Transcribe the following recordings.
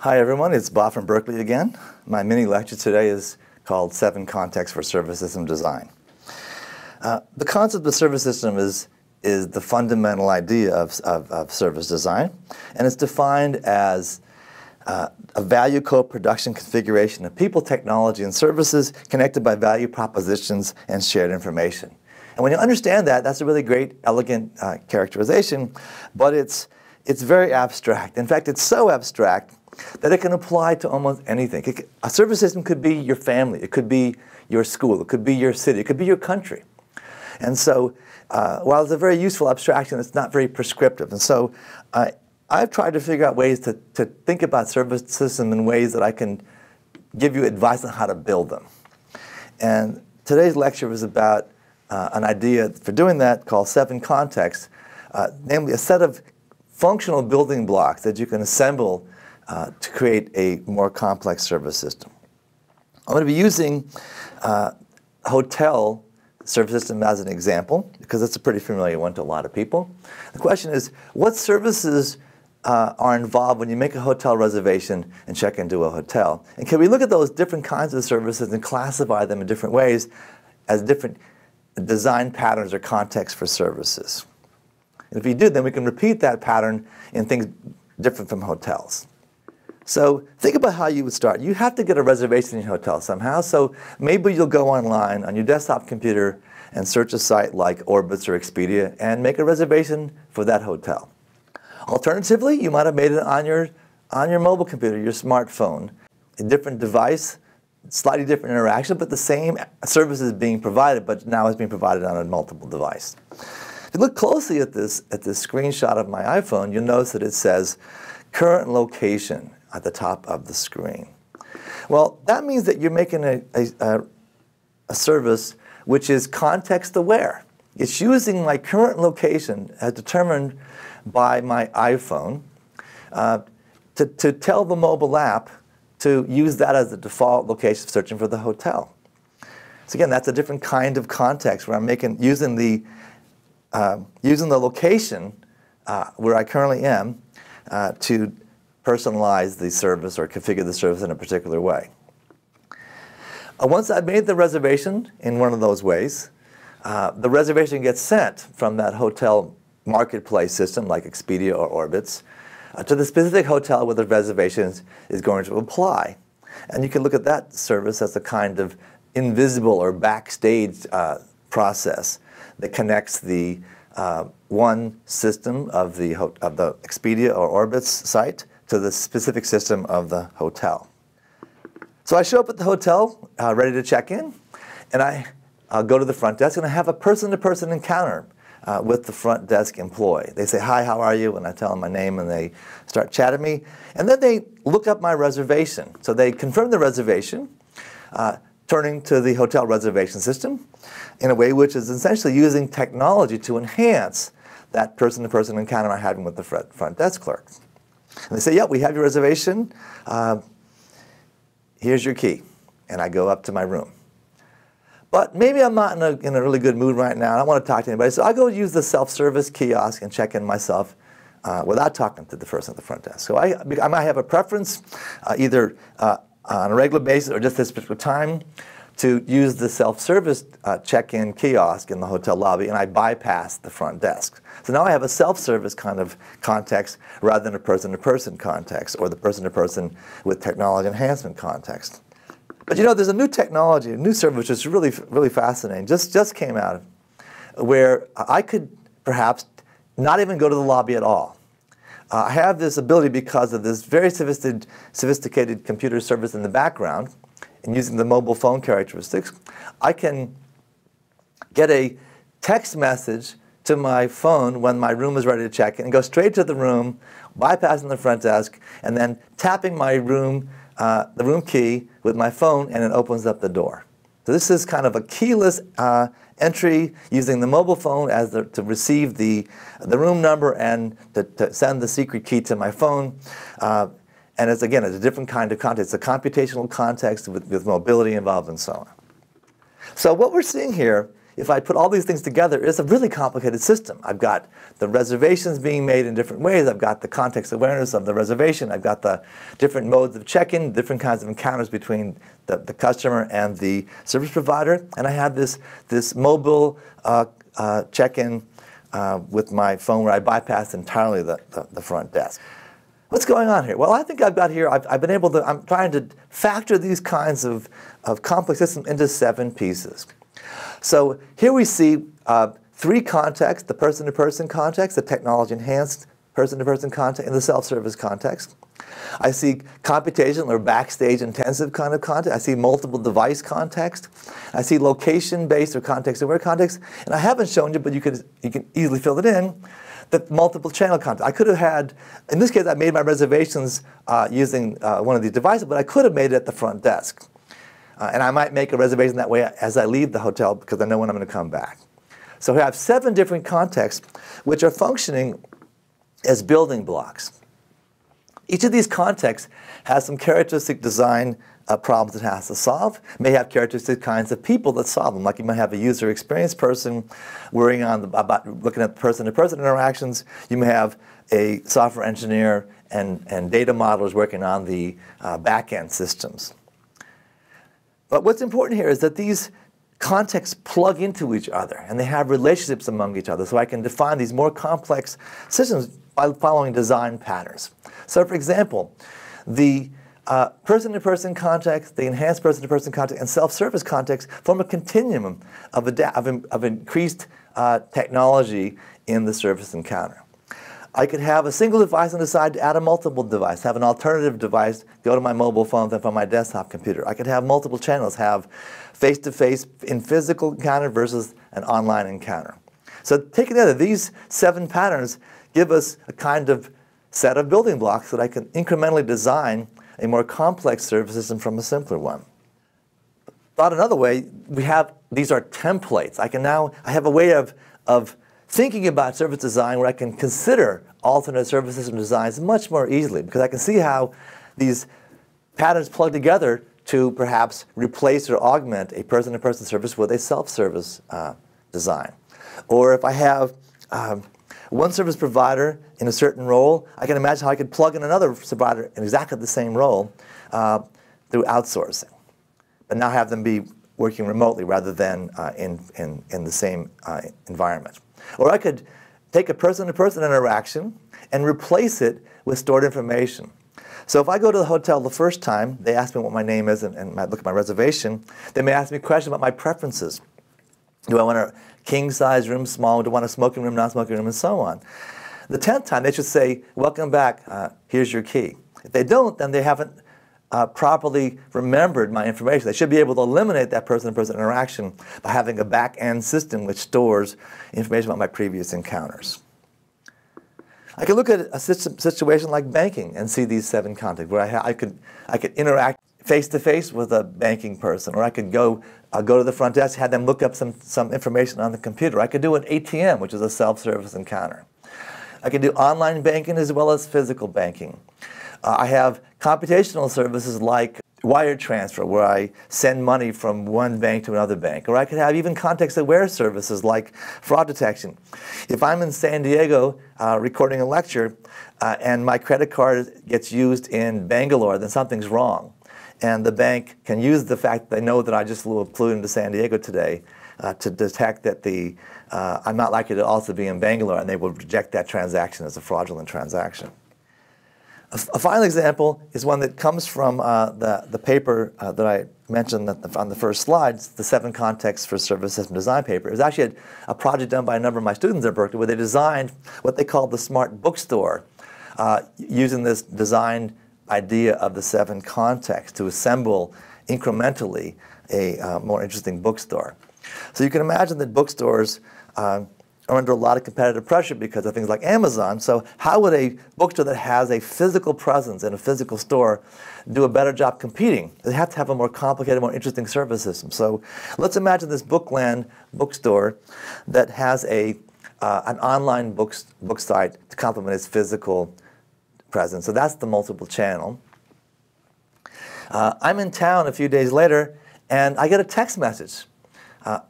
Hi everyone, it's Bob from Berkeley again. My mini lecture today is called 7 Contexts for Service System Design. The concept of service system is the fundamental idea of service design, and it's defined as a value co-production configuration of people, technology, and services connected by value propositions and shared information. And when you understand that, that's a really great, elegant characterization, but it's very abstract. In fact, it's so abstract that it can apply to almost anything. A service system could be your family, it could be your school, it could be your city, it could be your country. And so while it's a very useful abstraction, it's not very prescriptive. And so I've tried to figure out ways to think about service systems in ways that I can give you advice on how to build them. And today's lecture was about an idea for doing that called 7 Contexts, namely a set of functional building blocks that you can assemble to create a more complex service system. I'm going to be using hotel service system as an example because it's a pretty familiar one to a lot of people. The question is, what services are involved when you make a hotel reservation and check into a hotel? And can we look at those different kinds of services and classify them in different ways as different design patterns or contexts for services? And if you do, then we can repeat that pattern in things different from hotels. So think about how you would start. You have to get a reservation in your hotel somehow. So maybe you'll go online on your desktop computer and search a site like Orbitz or Expedia and make a reservation for that hotel. Alternatively, you might have made it on your mobile computer, your smartphone. A different device, slightly different interaction, but the same service is being provided, but now it's being provided on a multiple device. If you look closely at this screenshot of my iPhone, you'll notice that it says current location at the top of the screen. Well, that means that you're making a service which is context aware. It's using my current location as determined by my iPhone to tell the mobile app to use that as the default location for searching for the hotel. So again, that's a different kind of context where I'm using the location where I currently am to personalize the service or configure the service in a particular way. Once I've made the reservation in one of those ways, the reservation gets sent from that hotel marketplace system like Expedia or Orbitz to the specific hotel where the reservation is going to apply. And you can look at that service as a kind of invisible or backstage process that connects the one system of the Expedia or Orbitz site to the specific system of the hotel. So I show up at the hotel, ready to check in, and I'll go to the front desk and I have a person-to-person encounter with the front desk employee. They say, "Hi, how are you?" And I tell them my name and they start chatting me. And then they look up my reservation. So they confirm the reservation, turning to the hotel reservation system in a way which is essentially using technology to enhance that person-to-person encounter I'm having with the front desk clerk. And they say, "Yeah, we have your reservation. Here's your key." And I go up to my room. But maybe I'm not in a really good mood right now. I don't want to talk to anybody. So I go use the self-service kiosk and check in myself without talking to the person at the front desk. So I might have a preference, either on a regular basis or just this particular time, to use the self-service check-in kiosk in the hotel lobby, and I bypass the front desk. So now I have a self-service kind of context rather than a person-to-person context or the person-to-person with technology enhancement context. But you know, there's a new technology, a new service which is really, really fascinating, just came out, where I could perhaps not even go to the lobby at all. I have this ability because of this very sophisticated computer service in the background, and using the mobile phone characteristics, I can get a text message to my phone when my room is ready to check in and go straight to the room, bypassing the front desk, and then tapping my room, the room key with my phone, and it opens up the door. So this is kind of a keyless entry using the mobile phone to receive the room number and to send the secret key to my phone. And it's a different kind of context. It's a computational context with mobility involved and so on. So what we're seeing here if I put all these things together, it's a really complicated system. I've got the reservations being made in different ways. I've got the context awareness of the reservation. I've got the different modes of check-in, different kinds of encounters between the customer and the service provider. And I have this mobile check-in with my phone where I bypass entirely the front desk. What's going on here? Well, I think I've got here, I've been able to, I'm trying to factor these kinds of complex systems into 7 pieces. So here we see 3 contexts: the person-to-person context, the technology-enhanced person-to-person context, and the self-service context. I see computational or backstage intensive kind of context. I see multiple device context. I see location-based or context-aware context. And I haven't shown you, but you can easily fill it in, the multiple channel context. I could have had, in this case, I made my reservations using one of these devices, but I could have made it at the front desk. And I might make a reservation that way as I leave the hotel because I know when I'm going to come back. So we have 7 different contexts which are functioning as building blocks. Each of these contexts has some characteristic design problems it has to solve. It may have characteristic kinds of people that solve them. Like you might have a user experience person worrying about looking at person-to-person interactions. You may have a software engineer and data modelers working on the back-end systems. But what's important here is that these contexts plug into each other, and they have relationships among each other. So I can define these more complex systems by following design patterns. So for example, the person-to-person context, the enhanced person-to-person context, and self-service context form a continuum of increased technology in the service encounter. I could have a single device and decide to add a multiple device, have an alternative device, go to my mobile phone, then from my desktop computer. I could have multiple channels, have face-to-face in physical encounter versus an online encounter. So taken together, these 7 patterns give us a kind of set of building blocks that I can incrementally design a more complex service system from a simpler one. Thought another way, these are templates. I have a way of thinking about service design where I can consider alternate service system designs much more easily because I can see how these patterns plug together to perhaps replace or augment a person-to-person service with a self-service design. Or if I have one service provider in a certain role, I can imagine how I could plug in another provider in exactly the same role through outsourcing, but now have them be working remotely rather than in the same environment. Or I could take a person-to-person interaction and replace it with stored information. So if I go to the hotel the first time, they ask me what my name is and look at my reservation, they may ask me questions about my preferences. Do I want a king-size room, small? Do I want a smoking room, non-smoking room, and so on? The 10th time, they should say, welcome back, here's your key. If they don't, then they haven't properly remembered my information. They should be able to eliminate that person-to-person interaction by having a back-end system which stores information about my previous encounters. I could look at a situation like banking and see these 7 contexts where I could interact face-to-face with a banking person, or I could go to the front desk, have them look up some information on the computer. I could do an ATM, which is a self-service encounter. I could do online banking as well as physical banking. I have computational services like wire transfer, where I send money from one bank to another bank. Or I could have even context-aware services like fraud detection. If I'm in San Diego recording a lecture and my credit card gets used in Bangalore, then something's wrong. And the bank can use the fact that they know that I just flew into San Diego today to detect that I'm not likely to also be in Bangalore, and they will reject that transaction as a fraudulent transaction. A final example is one that comes from the paper that I mentioned on the first slide, the 7 Contexts for Service System Design paper. It was actually a project done by a number of my students at Berkeley where they designed what they called the smart bookstore using this design idea of the 7 contexts to assemble incrementally a more interesting bookstore. So you can imagine that bookstores are under a lot of competitive pressure because of things like Amazon. So how would a bookstore that has a physical presence in a physical store do a better job competing? They have to have a more complicated, more interesting service system. So let's imagine this Bookland bookstore that has an online book site to complement its physical presence. So that's the multiple channel. I'm in town a few days later, and I get a text message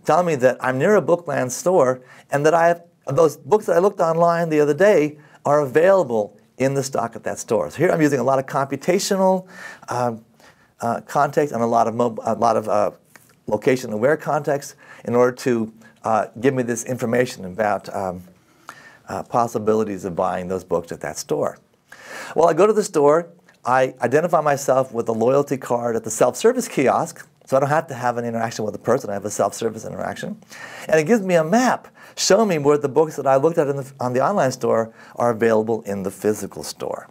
telling me that I'm near a Bookland store and that I have those books that I looked online the other day are available in the stock at that store. So here I'm using a lot of computational context and a lot of location-aware context in order to give me this information about possibilities of buying those books at that store. Well, I go to the store, I identify myself with a loyalty card at the self-service kiosk, so I don't have to have an interaction with a person, I have a self-service interaction. And it gives me a map showing me where the books that I looked at on the online store are available in the physical store.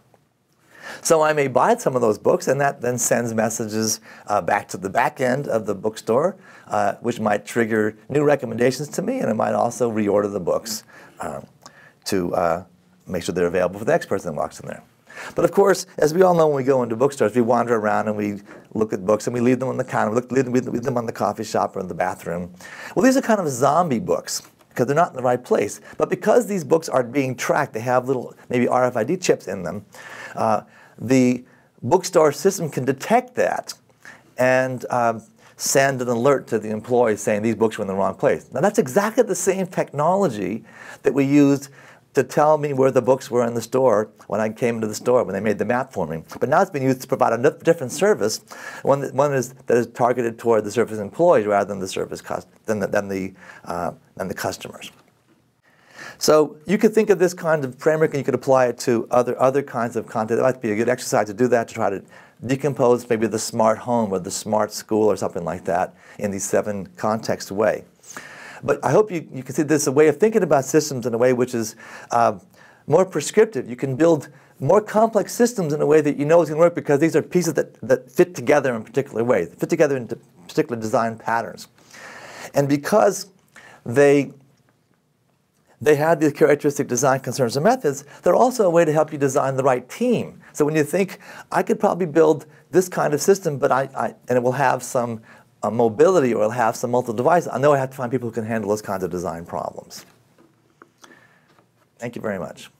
So I may buy some of those books, and that then sends messages back to the back end of the bookstore, which might trigger new recommendations to me, and it might also reorder the books to make sure they're available for the next person that walks in there. But of course, as we all know, when we go into bookstores, we wander around and we look at books and we leave them on the counter, leave them on the coffee shop or in the bathroom. Well, these are kind of zombie books because they're not in the right place. But because these books are being tracked, they have little maybe RFID chips in them, the bookstore system can detect that and send an alert to the employee saying these books were in the wrong place. Now that's exactly the same technology that we used to tell me where the books were in the store when I came into the store, when they made the map for me. But now it's being used to provide a different service, one that is targeted toward the service employees rather than the service than the customers. So you could think of this kind of framework and you could apply it to other kinds of content. It might be a good exercise to do that, to try to decompose maybe the smart home or the smart school or something like that in these 7 context way. But I hope you can see this as a way of thinking about systems in a way which is more prescriptive. You can build more complex systems in a way that you know is going to work because these are pieces that fit together in particular ways, fit together into particular design patterns. And because they have these characteristic design concerns and methods, they're also a way to help you design the right team. So when you think, I could probably build this kind of system, but and it will have some mobility or it'll have some multiple devices, I know I have to find people who can handle those kinds of design problems. Thank you very much.